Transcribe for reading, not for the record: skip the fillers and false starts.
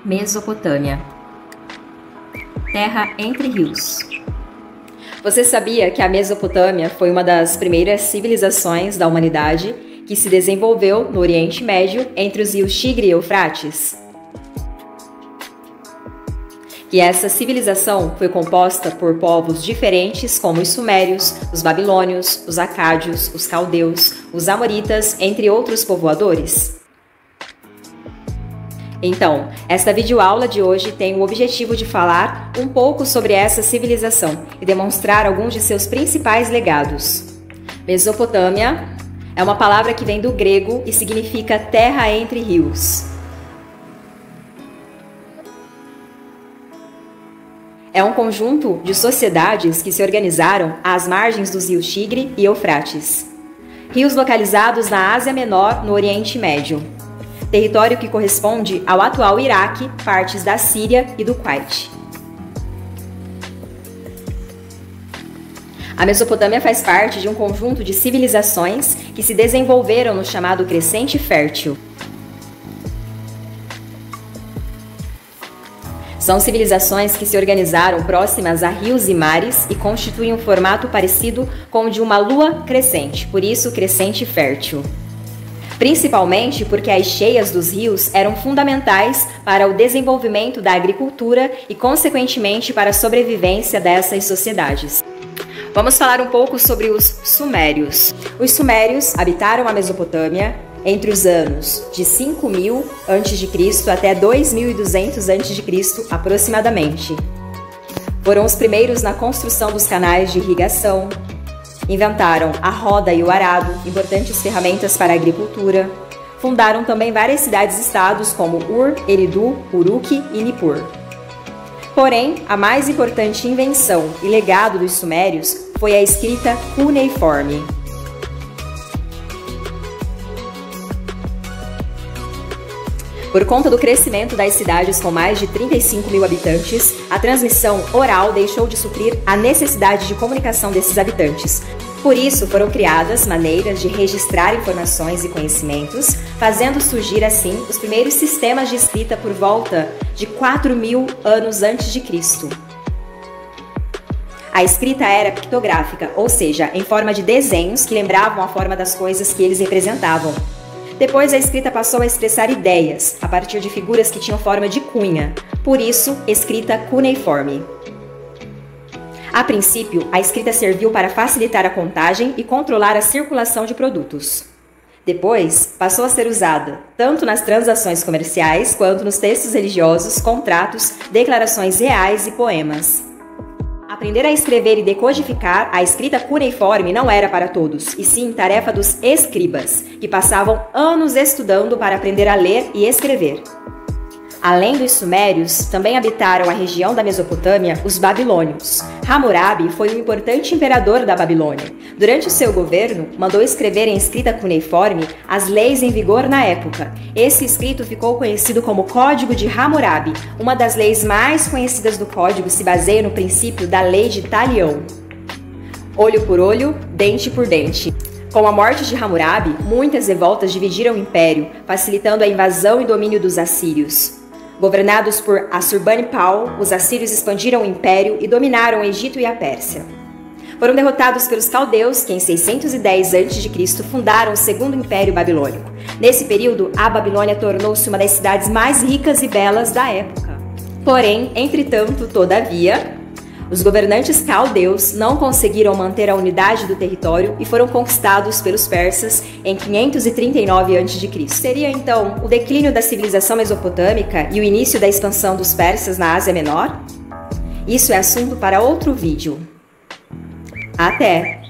Mesopotâmia, terra entre rios. Você sabia que a Mesopotâmia foi uma das primeiras civilizações da humanidade que se desenvolveu no Oriente Médio entre os rios Tigre e Eufrates? Que essa civilização foi composta por povos diferentes como os sumérios, os babilônios, os acádios, os caldeus, os amoritas, entre outros povoadores? Então, esta videoaula de hoje tem o objetivo de falar um pouco sobre essa civilização e demonstrar alguns de seus principais legados. Mesopotâmia é uma palavra que vem do grego e significa terra entre rios. É um conjunto de sociedades que se organizaram às margens dos rios Tigre e Eufrates, rios localizados na Ásia Menor, no Oriente Médio. Território que corresponde ao atual Iraque, partes da Síria e do Kuwait. A Mesopotâmia faz parte de um conjunto de civilizações que se desenvolveram no chamado Crescente Fértil. São civilizações que se organizaram próximas a rios e mares e constituem um formato parecido com o de uma lua crescente, por isso Crescente Fértil. Principalmente porque as cheias dos rios eram fundamentais para o desenvolvimento da agricultura e, consequentemente, para a sobrevivência dessas sociedades. Vamos falar um pouco sobre os sumérios. Os sumérios habitaram a Mesopotâmia entre os anos de 5.000 a.C. até 2.200 a.C. aproximadamente. Foram os primeiros na construção dos canais de irrigação. Inventaram a roda e o arado, importantes ferramentas para a agricultura. Fundaram também várias cidades-estados como Ur, Eridu, Uruk e Nippur. Porém, a mais importante invenção e legado dos sumérios foi a escrita cuneiforme. Por conta do crescimento das cidades com mais de 35.000 habitantes, a transmissão oral deixou de suprir a necessidade de comunicação desses habitantes. Por isso, foram criadas maneiras de registrar informações e conhecimentos, fazendo surgir assim os primeiros sistemas de escrita por volta de 4.000 anos antes de Cristo. A escrita era pictográfica, ou seja, em forma de desenhos que lembravam a forma das coisas que eles representavam. Depois, a escrita passou a expressar ideias, a partir de figuras que tinham forma de cunha, por isso, escrita cuneiforme. A princípio, a escrita serviu para facilitar a contagem e controlar a circulação de produtos. Depois, passou a ser usada tanto nas transações comerciais quanto nos textos religiosos, contratos, declarações reais e poemas. Aprender a escrever e decodificar a escrita cuneiforme não era para todos, e sim tarefa dos escribas, que passavam anos estudando para aprender a ler e escrever. Além dos sumérios, também habitaram a região da Mesopotâmia os babilônios. Hammurabi foi um importante imperador da Babilônia. Durante o seu governo, mandou escrever em escrita cuneiforme as leis em vigor na época. Esse escrito ficou conhecido como Código de Hammurabi. Uma das leis mais conhecidas do código se baseia no princípio da lei de Talião. Olho por olho, dente por dente. Com a morte de Hammurabi, muitas revoltas dividiram o império, facilitando a invasão e domínio dos assírios. Governados por Assurbanipal, os assírios expandiram o império e dominaram o Egito e a Pérsia. Foram derrotados pelos caldeus, que em 610 a.C. fundaram o Segundo Império Babilônico. Nesse período, a Babilônia tornou-se uma das cidades mais ricas e belas da época. Porém, entretanto, todavia, os governantes caldeus não conseguiram manter a unidade do território e foram conquistados pelos persas em 539 a.C. Seria então o declínio da civilização mesopotâmica e o início da expansão dos persas na Ásia Menor? Isso é assunto para outro vídeo. Até!